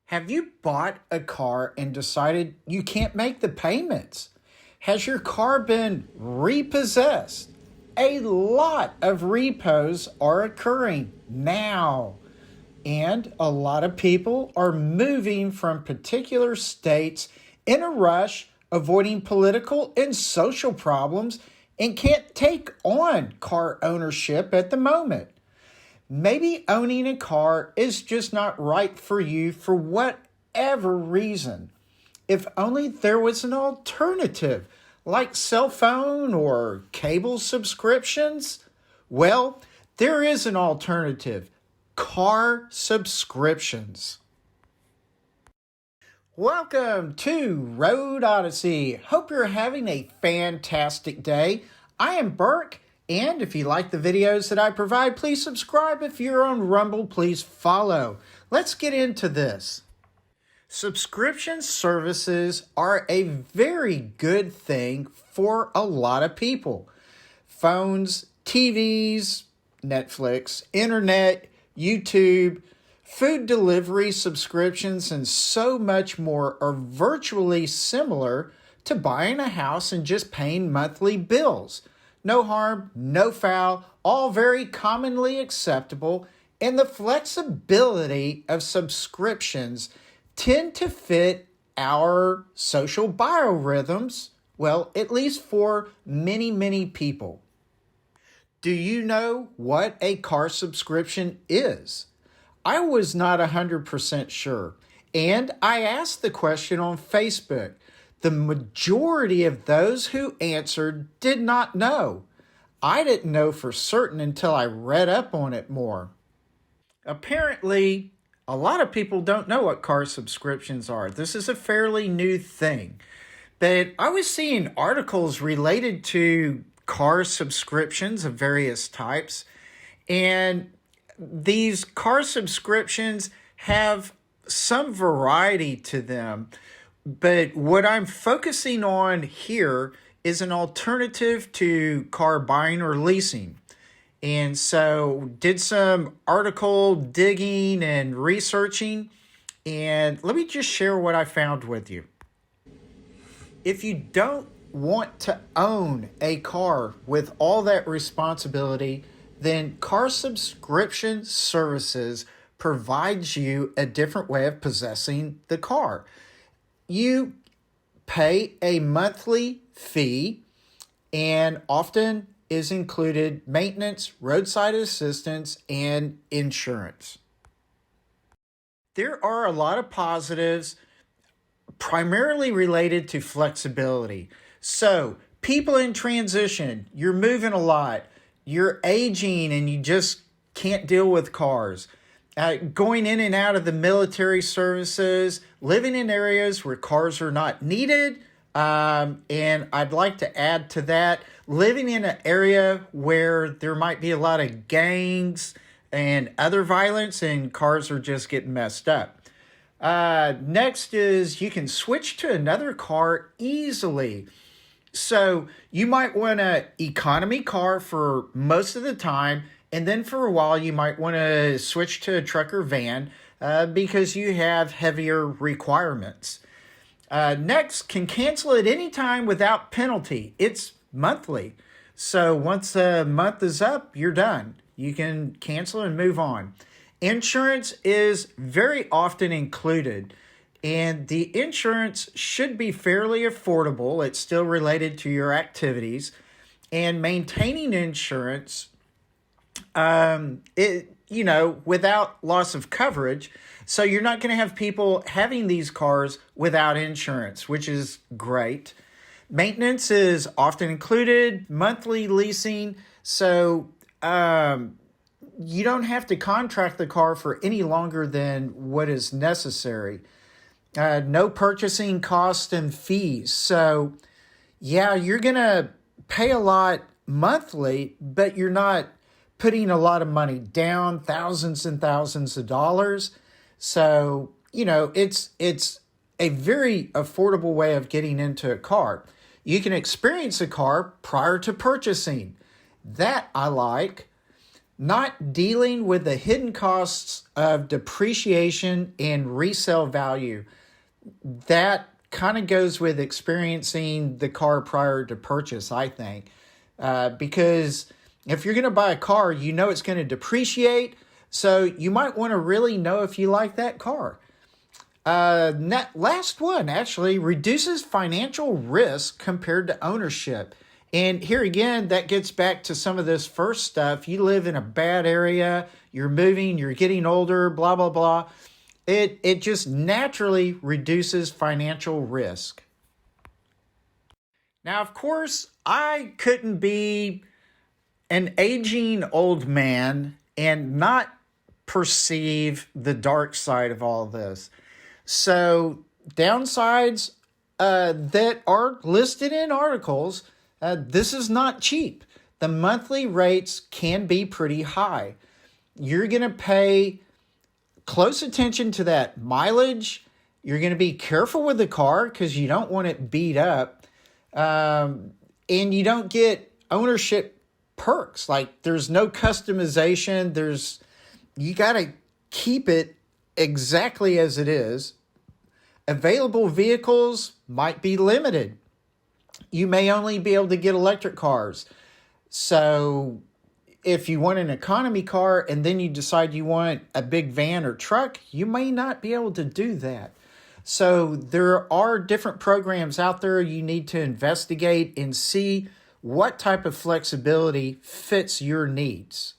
Have you bought a car and decided you can't make the payments? Has your car been repossessed? A lot of repos are occurring now, and a lot of people are moving from particular states in a rush, avoiding political and social problems, and can't take on car ownership at the moment. Maybe owning a car is just not right for you for whatever reason. If only there was an alternative, like cell phone or cable subscriptions. Well, there is an alternative: car subscriptions. Welcome to Road Odyssey. Hope you're having a fantastic day. I am Burke. And if you like the videos that I provide, please subscribe. If you're on Rumble, please follow. Let's get into this. Subscription services are a very good thing for a lot of people. Phones, TVs, Netflix, internet, YouTube, food delivery subscriptions, and so much more are virtually similar to buying a house and just paying monthly bills. No harm, no foul, all very commonly acceptable, and the flexibility of subscriptions tend to fit our social biorhythms, well, at least for many people. Do you know what a car subscription is? I was not 100% sure, and I asked the question on Facebook. The majority of those who answered did not know. I didn't know for certain until I read up on it more. Apparently, a lot of people don't know what car subscriptions are. This is a fairly new thing. But I was seeing articles related to car subscriptions of various types, and these car subscriptions have some variety to them. But what I'm focusing on here is an alternative to car buying or leasing. And so did some article digging and researching, and let me just share what I found with you. If you don't want to own a car with all that responsibility, then car subscription services provides you a different way of possessing the car. You pay a monthly fee, and often is included maintenance, roadside assistance, and insurance. There are a lot of positives, primarily related to flexibility. So, people in transition, you're moving a lot, you're aging, and you just can't deal with cars. Going in and out of the military services, living in areas where cars are not needed, and I'd like to add to that, living in an area where there might be a lot of gangs and other violence and cars are just getting messed up. Next is you can switch to another car easily. So you might want an economy car for most of the time, and then for a while, you might want to switch to a truck or van because you have heavier requirements. Next, can cancel at any time without penalty. It's monthly. So once a month is up, you're done. You can cancel and move on. Insurance is very often included, and the insurance should be fairly affordable. It's still related to your activities, and maintaining insurance without loss of coverage. So you're not going to have people having these cars without insurance, which is great. Maintenance is often included, monthly leasing. So you don't have to contract the car for any longer than what is necessary. No purchasing costs and fees. So yeah, you're going to pay a lot monthly, but you're not putting a lot of money down, thousands and thousands of dollars. So, it's a very affordable way of getting into a car. You can experience a car prior to purchasing. That I like. not dealing with the hidden costs of depreciation and resale value. That kind of goes with experiencing the car prior to purchase, I think. Because if you're going to buy a car, you know it's going to depreciate, so you might want to really know if you like that car. Last one actually reduces financial risk compared to ownership. And here again, that gets back to some of this first stuff. You live in a bad area, you're moving, you're getting older, blah, blah, blah. It just naturally reduces financial risk. Now, of course, I couldn't be an aging old man and not perceive the dark side of all this. So, downsides that are listed in articles, this is not cheap. The monthly rates can be pretty high. You're going to pay close attention to that mileage. You're going to be careful with the car because you don't want it beat up. And you don't get ownership perks. Like there's no customization. You got to keep it exactly as it is. Available vehicles might be limited. You may only be able to get electric cars. So if you want an economy car and then you decide you want a big van or truck, you may not be able to do that. So there are different programs out there you need to investigate and see what type of flexibility fits your needs.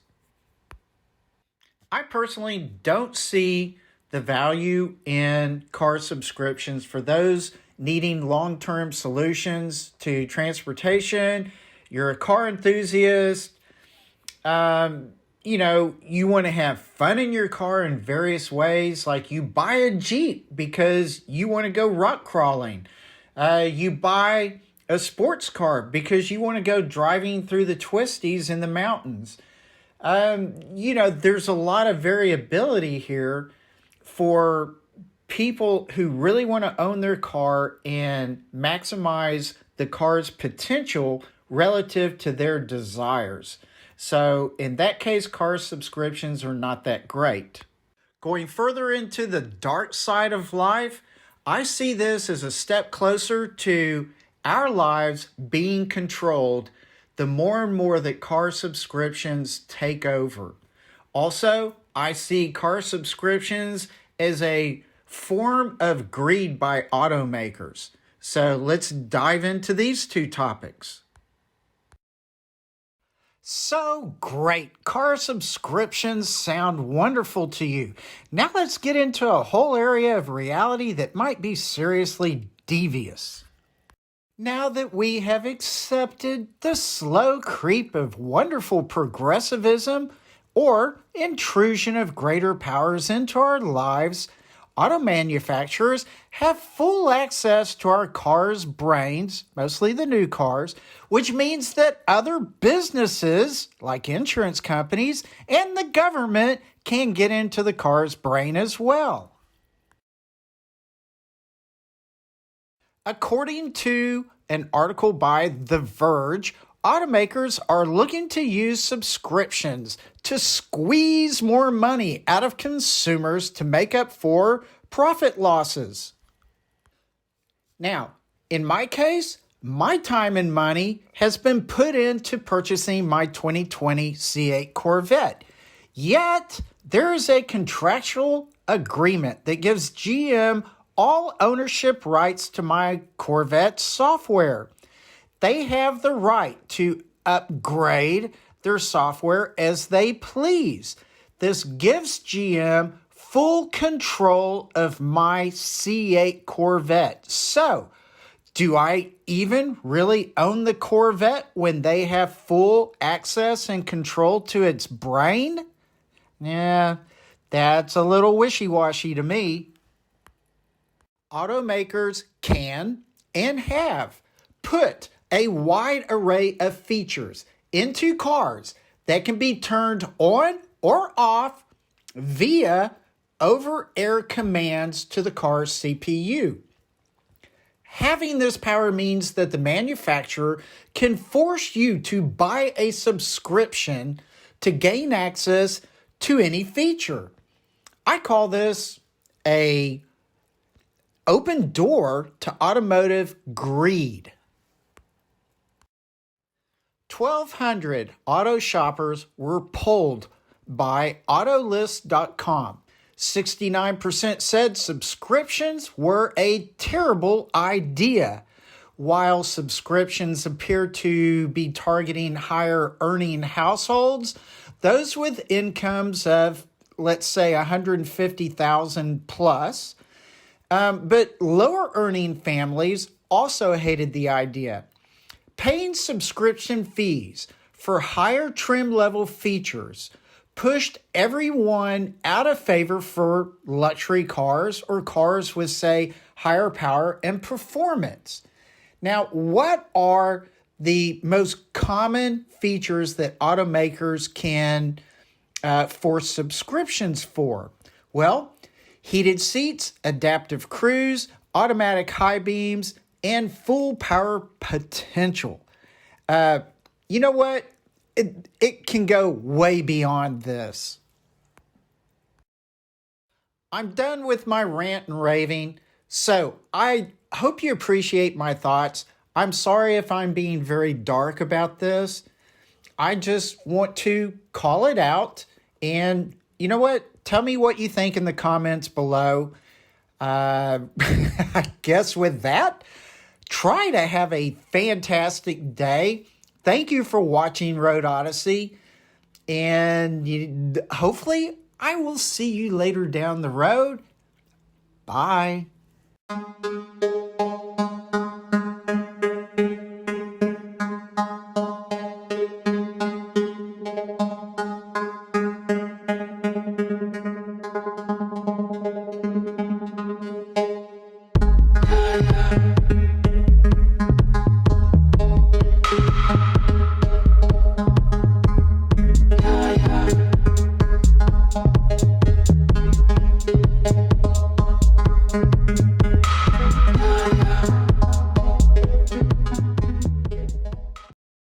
I personally don't see the value in car subscriptions for those needing long-term solutions to transportation. You're a car enthusiast. You want to have fun in your car in various ways. Like you buy a Jeep because you want to go rock crawling. You buy a sports car because you want to go driving through the twisties in the mountains. There's a lot of variability here for people who really want to own their car and maximize the car's potential relative to their desires. So in that case, car subscriptions are not that great. Going further into the dark side of life, I see this as a step closer to our lives being controlled the more and more that car subscriptions take over. Also, I see car subscriptions as a form of greed by automakers. So let's dive into these two topics. So great. Car subscriptions sound wonderful to you. Now let's get into a whole area of reality that might be seriously devious. Now that we have accepted the slow creep of wonderful progressivism or intrusion of greater powers into our lives, auto manufacturers have full access to our cars' brains, mostly the new cars, which means that other businesses, like insurance companies and the government, can get into the car's brain as well. According to an article by The Verge, automakers are looking to use subscriptions to squeeze more money out of consumers to make up for profit losses. Now, in my case, my time and money has been put into purchasing my 2020 C8 Corvette. Yet, there is a contractual agreement that gives GM all ownership rights to my Corvette software. They have the right to upgrade their software as they please. This gives GM full control of my C8 Corvette. So, do I even really own the Corvette when they have full access and control to its brain? Yeah, that's a little wishy-washy to me. Automakers can and have put a wide array of features into cars that can be turned on or off via over-air commands to the car's CPU. Having this power means that the manufacturer can force you to buy a subscription to gain access to any feature. I call this a open door to automotive greed. 1,200 auto shoppers were polled by Autolist.com. 69% said subscriptions were a terrible idea. While subscriptions appear to be targeting higher earning households, those with incomes of, let's say, 150,000 plus, but lower earning families also hated the idea. Paying subscription fees for higher trim level features pushed everyone out of favor for luxury cars or cars with, say, higher power and performance. Now, what are the most common features that automakers can force subscriptions for? Well, heated seats, adaptive cruise, automatic high beams, and full power potential. You know what? It can go way beyond this. I'm done with my rant and raving, so I hope you appreciate my thoughts. I'm sorry if I'm being very dark about this. I just want to call it out, and you know what? Tell me what you think in the comments below. I guess with that, try to have a fantastic day. Thank you for watching Road Odyssey, and hopefully I will see you later down the road. Bye.